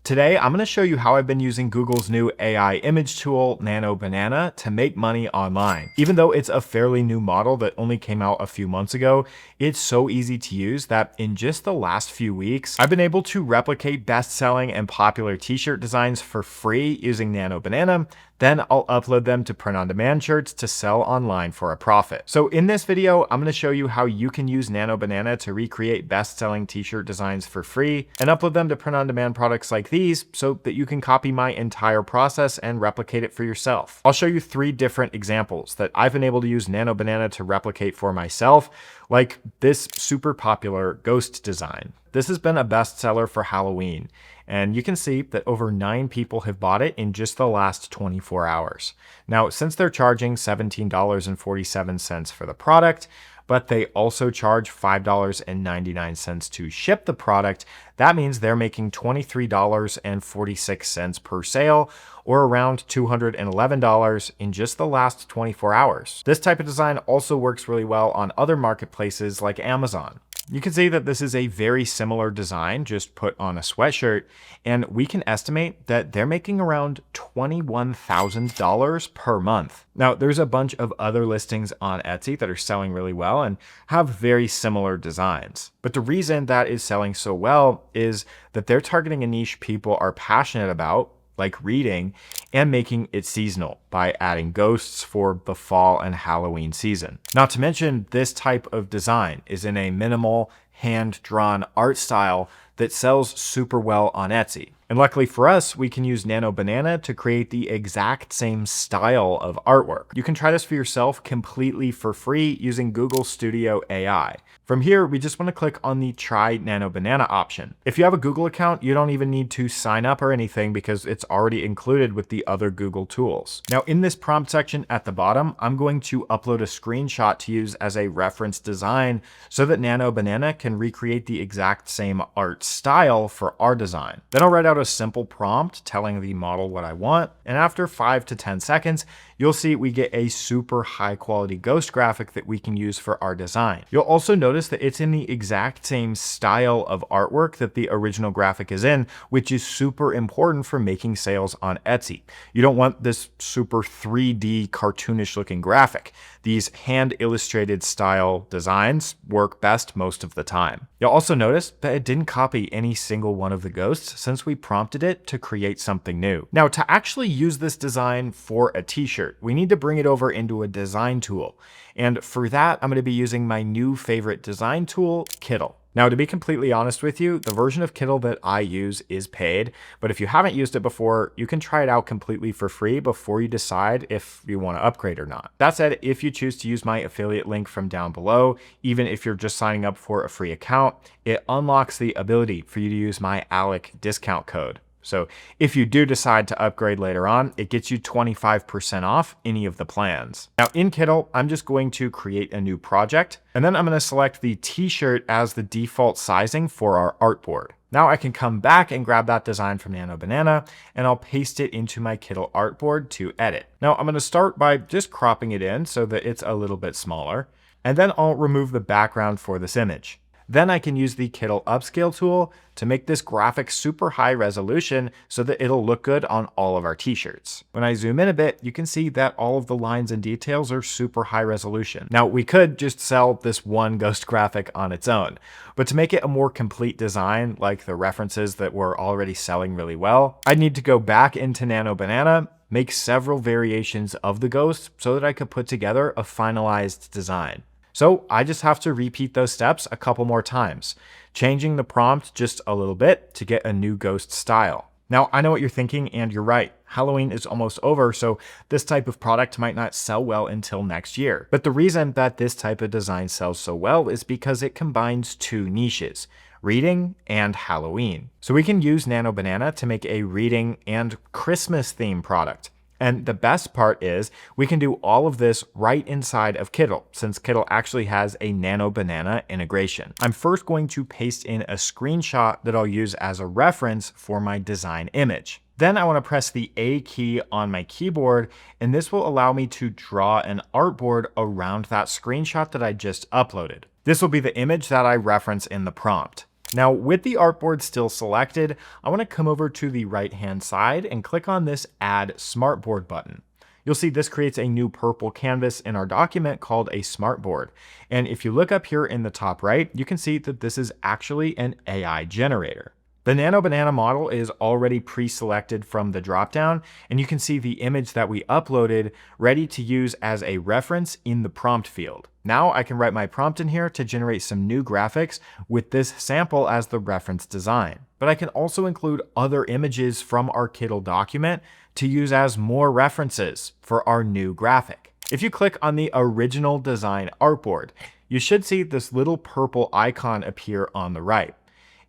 Today, I'm going to show you how I've been using Google's new AI image tool, Nano Banana, to make money online. Even though it's a fairly new model that only came out a few months ago, it's so easy to use that in just the last few weeks, I've been able to replicate best-selling and popular t-shirt designs for free using Nano Banana. Then I'll upload them to print-on-demand shirts to sell online for a profit. So in this video, I'm going to show you how you can use Nano Banana to recreate best-selling t-shirt designs for free and upload them to print-on-demand products like these so that you can copy my entire process and replicate it for yourself. I'll show you 3 different examples that I've been able to use Nano Banana to replicate for myself, like this super popular ghost design. This has been a bestseller for Halloween, and you can see that over 9 people have bought it in just the last 24 hours. Now, since they're charging $17.47 for the product, but they also charge $5.99 to ship the product, that means they're making $23.46 per sale, or around $211 in just the last 24 hours. This type of design also works really well on other marketplaces like Amazon. You can see that this is a very similar design, just put on a sweatshirt, and we can estimate that they're making around $21,000 per month. Now, there's a bunch of other listings on Etsy that are selling really well and have very similar designs. But the reason that is selling so well is that they're targeting a niche people are passionate about, like reading, and making it seasonal by adding ghosts for the fall and Halloween season. Not to mention, this type of design is in a minimal, hand-drawn art style that sells super well on Etsy. And luckily for us, we can use Nano Banana to create the exact same style of artwork. You can try this for yourself completely for free using Google Studio AI. From here, we just want to click on the Try Nano Banana option. If you have a Google account, you don't even need to sign up or anything because it's already included with the other Google tools. Now, in this prompt section at the bottom, I'm going to upload a screenshot to use as a reference design so that Nano Banana can recreate the exact same art style for our design. Then I'll write out a simple prompt telling the model what I want, and after 5 to 10 seconds, you'll see we get a super high quality ghost graphic that we can use for our design. You'll also notice that it's in the exact same style of artwork that the original graphic is in, which is super important for making sales on Etsy. You don't want this super 3D cartoonish looking graphic. These hand illustrated style designs work best most of the time. You'll also notice that it didn't copy any single one of the ghosts since we prompted it to create something new. Now, to actually use this design for a t-shirt, we need to bring it over into a design tool. And for that, I'm going to be using my new favorite design tool, Kittle. Now, to be completely honest with you, the version of Kittle that I use is paid, but if you haven't used it before, you can try it out completely for free before you decide if you want to upgrade or not. That said, if you choose to use my affiliate link from down below, even if you're just signing up for a free account, it unlocks the ability for you to use my ALEC discount code. So if you do decide to upgrade later on, it gets you 25% off any of the plans. Now in Kittle, I'm just going to create a new project, and then I'm going to select the t-shirt as the default sizing for our artboard. Now I can come back and grab that design from Nano Banana, and I'll paste it into my Kittle artboard to edit. Now I'm going to start by just cropping it in so that it's a little bit smaller, and then I'll remove the background for this image. Then I can use the Kittle Upscale tool to make this graphic super high resolution so that it'll look good on all of our t-shirts. When I zoom in a bit, you can see that all of the lines and details are super high resolution. Now, we could just sell this one ghost graphic on its own, but to make it a more complete design, like the references that were already selling really well, I'd need to go back into Nano Banana, make several variations of the ghost so that I could put together a finalized design. So I just have to repeat those steps a couple more times, changing the prompt just a little bit to get a new ghost style. Now, I know what you're thinking, and you're right. Halloween is almost over, so this type of product might not sell well until next year. But the reason that this type of design sells so well is because it combines 2 niches, reading and Halloween. So we can use Nano Banana to make a reading and Christmas theme product. And the best part is we can do all of this right inside of Kittle, since Kittle actually has a Nano Banana integration. I'm first going to paste in a screenshot that I'll use as a reference for my design image. Then I want to press the A key on my keyboard, and this will allow me to draw an artboard around that screenshot that I just uploaded. This will be the image that I reference in the prompt. Now, with the artboard still selected, I want to come over to the right-hand side and click on this Add Smartboard button. You'll see this creates a new purple canvas in our document called a smartboard. And if you look up here in the top right, you can see that this is actually an AI generator. The Nano Banana model is already pre-selected from the dropdown, and you can see the image that we uploaded ready to use as a reference in the prompt field. Now I can write my prompt in here to generate some new graphics with this sample as the reference design. But I can also include other images from our Kittl document to use as more references for our new graphic. If you click on the original design artboard, you should see this little purple icon appear on the right.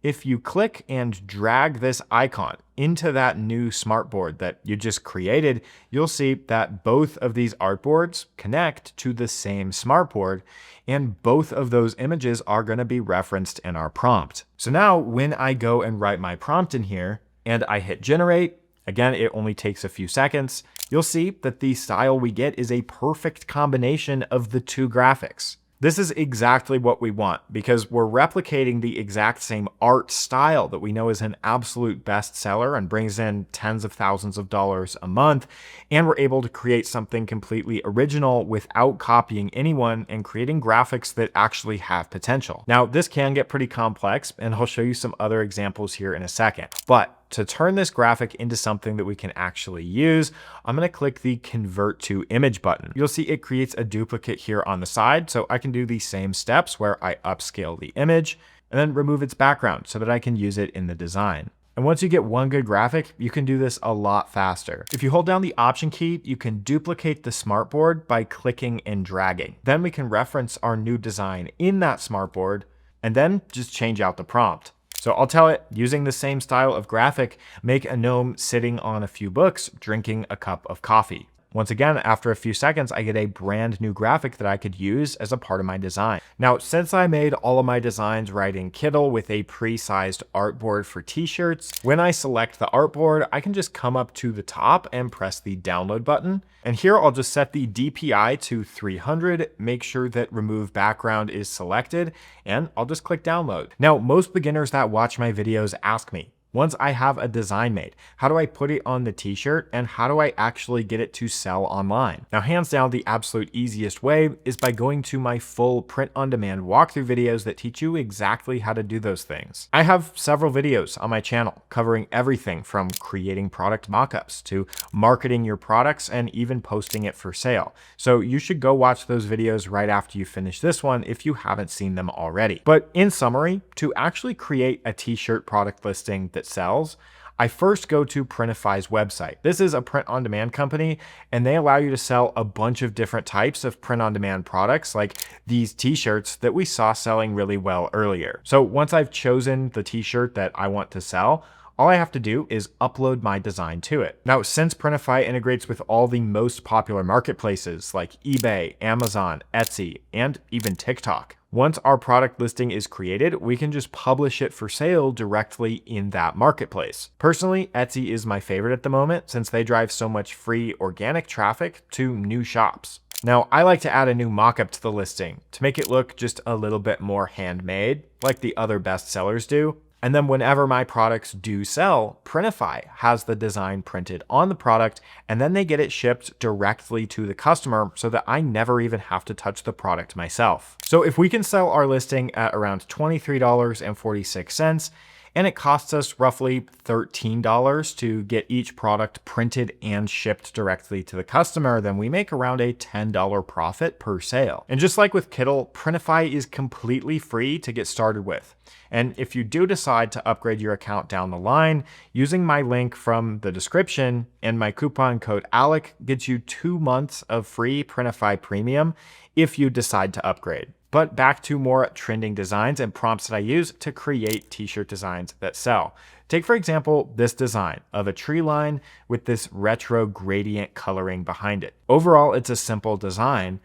If you click and drag this icon into that new smartboard that you just created, you'll see that both of these artboards connect to the same smartboard, and both of those images are going to be referenced in our prompt. So now when I go and write my prompt in here and I hit generate, again, it only takes a few seconds, you'll see that the style we get is a perfect combination of the two graphics. This is exactly what we want because we're replicating the exact same art style that we know is an absolute bestseller and brings in tens of thousands of dollars a month. And we're able to create something completely original without copying anyone and creating graphics that actually have potential. Now, this can get pretty complex, and I'll show you some other examples here in a second. But to turn this graphic into something that we can actually use, I'm going to click the Convert to Image button. You'll see it creates a duplicate here on the side, so I can do the same steps where I upscale the image and then remove its background so that I can use it in the design. And once you get one good graphic, you can do this a lot faster. If you hold down the Option key, you can duplicate the smartboard by clicking and dragging. Then we can reference our new design in that smartboard and then just change out the prompt. So I'll tell it, using the same style of graphic, make a gnome sitting on a few books, drinking a cup of coffee. Once again, after a few seconds, I get a brand new graphic that I could use as a part of my design. Now, since I made all of my designs right in Kittl with a pre-sized artboard for t-shirts, when I select the artboard, I can just come up to the top and press the download button. And here I'll just set the DPI to 300, make sure that remove background is selected, and I'll just click download. Now, most beginners that watch my videos ask me, once I have a design made, how do I put it on the t-shirt and how do I actually get it to sell online? Now, hands down, the absolute easiest way is by going to my full print-on-demand walkthrough videos that teach you exactly how to do those things. I have several videos on my channel covering everything from creating product mockups to marketing your products and even posting it for sale. So you should go watch those videos right after you finish this one if you haven't seen them already. But in summary, to actually create a t-shirt product listing that sells, I first go to Printify's website. This is a print-on-demand company, and they allow you to sell a bunch of different types of print-on-demand products like these t-shirts that we saw selling really well earlier. So once I've chosen the t-shirt that I want to sell, all I have to do is upload my design to it. Now, since Printify integrates with all the most popular marketplaces like eBay, Amazon, Etsy, and even TikTok, once our product listing is created, we can just publish it for sale directly in that marketplace. Personally, Etsy is my favorite at the moment since they drive so much free organic traffic to new shops. Now, I like to add a new mockup to the listing to make it look just a little bit more handmade, like the other bestsellers do. And then whenever my products do sell, Printify has the design printed on the product, and then they get it shipped directly to the customer so that I never even have to touch the product myself. So if we can sell our listing at around $23.46, and it costs us roughly $13 to get each product printed and shipped directly to the customer, then we make around a $10 profit per sale. And just like with Kittl, Printify is completely free to get started with. And if you do decide to upgrade your account down the line, using my link from the description and my coupon code ALEC gets you 2 months of free Printify Premium if you decide to upgrade. But back to more trending designs and prompts that I use to create t-shirt designs that sell. Take, for example, this design of a tree line with this retro gradient coloring behind it. Overall, it's a simple design,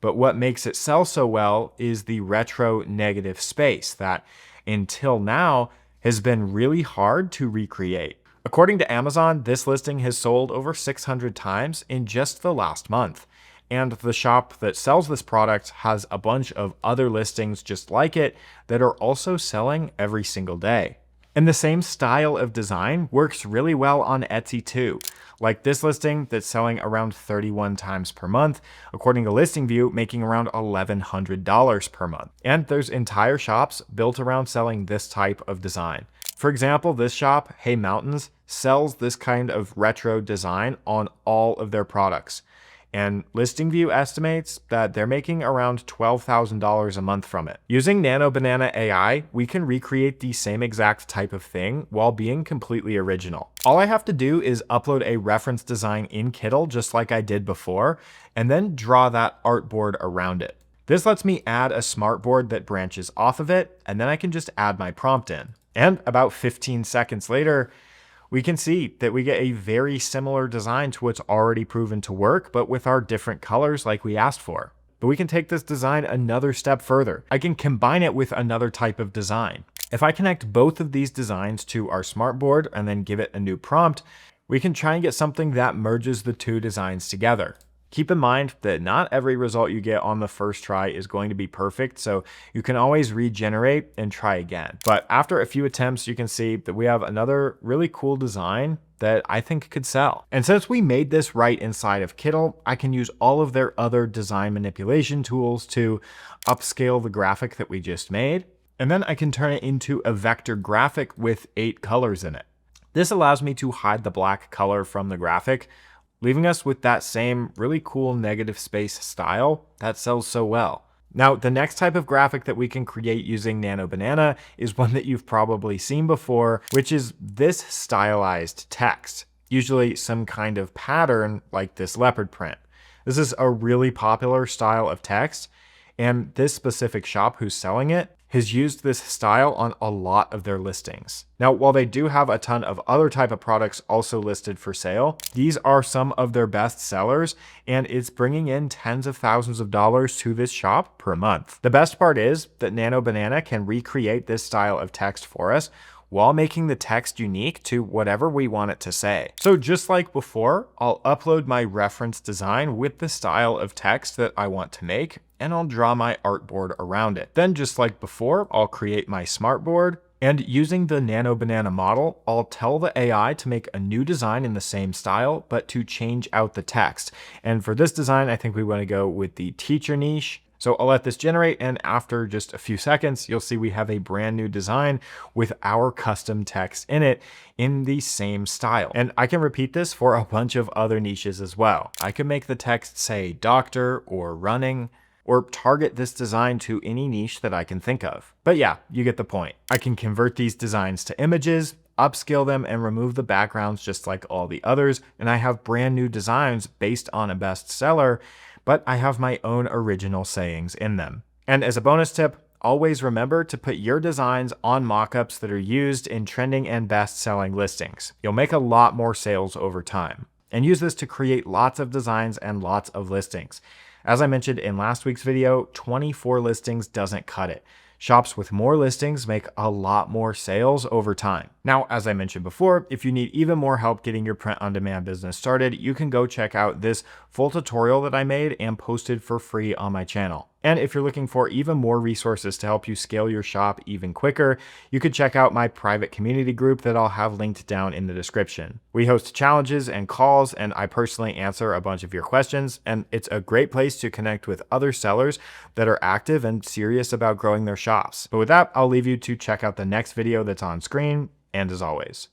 but what makes it sell so well is the retro negative space that until now has been really hard to recreate. According to Amazon, this listing has sold over 600 times in just the last month. And the shop that sells this product has a bunch of other listings just like it that are also selling every single day. And the same style of design works really well on Etsy too. Like this listing that's selling around 31 times per month, according to Listing View, making around $1,100 per month. And there's entire shops built around selling this type of design. For example, this shop, Hey Mountains, sells this kind of retro design on all of their products. And Listing View estimates that they're making around $12,000 a month from it. Using Nano Banana AI, we can recreate the same exact type of thing while being completely original. All I have to do is upload a reference design in Kittl just like I did before, and then draw that artboard around it. This lets me add a smartboard that branches off of it, and then I can just add my prompt in. And about 15 seconds later, we can see that we get a very similar design to what's already proven to work, but with our different colors like we asked for. But we can take this design another step further. I can combine it with another type of design. If I connect both of these designs to our smartboard and then give it a new prompt, we can try and get something that merges the two designs together. Keep in mind that not every result you get on the first try is going to be perfect, so you can always regenerate and try again. But after a few attempts, you can see that we have another really cool design that I think could sell. And since we made this right inside of Kittl, I can use all of their other design manipulation tools to upscale the graphic that we just made. And then I can turn it into a vector graphic with 8 colors in it. This allows me to hide the black color from the graphic, leaving us with that same really cool negative space style that sells so well. Now, the next type of graphic that we can create using Nano Banana is one that you've probably seen before, which is this stylized text, usually some kind of pattern like this leopard print. This is a really popular style of text, and this specific shop who's selling it has used this style on a lot of their listings. Now, while they do have a ton of other type of products also listed for sale, these are some of their best sellers, and it's bringing in tens of thousands of dollars to this shop per month. The best part is that Nano Banana can recreate this style of text for us while making the text unique to whatever we want it to say. So just like before, I'll upload my reference design with the style of text that I want to make, and I'll draw my artboard around it. Then just like before, I'll create my smartboard, and using the Nano Banana model, I'll tell the AI to make a new design in the same style, but to change out the text. And for this design, I think we want to go with the teacher niche. So I'll let this generate, and after just a few seconds, you'll see we have a brand new design with our custom text in it in the same style. And I can repeat this for a bunch of other niches as well. I can make the text say doctor or running, or target this design to any niche that I can think of. But yeah, you get the point. I can convert these designs to images, upscale them, and remove the backgrounds just like all the others, and I have brand new designs based on a bestseller, but I have my own original sayings in them. And as a bonus tip, always remember to put your designs on mockups that are used in trending and best-selling listings. You'll make a lot more sales over time. And use this to create lots of designs and lots of listings. As I mentioned in last week's video, 24 listings doesn't cut it. Shops with more listings make a lot more sales over time. Now, as I mentioned before, if you need even more help getting your print-on-demand business started, you can go check out this full tutorial that I made and posted for free on my channel. And if you're looking for even more resources to help you scale your shop even quicker, you could check out my private community group that I'll have linked down in the description. We host challenges and calls, and I personally answer a bunch of your questions, and it's a great place to connect with other sellers that are active and serious about growing their shops. But with that, I'll leave you to check out the next video that's on screen, and as always,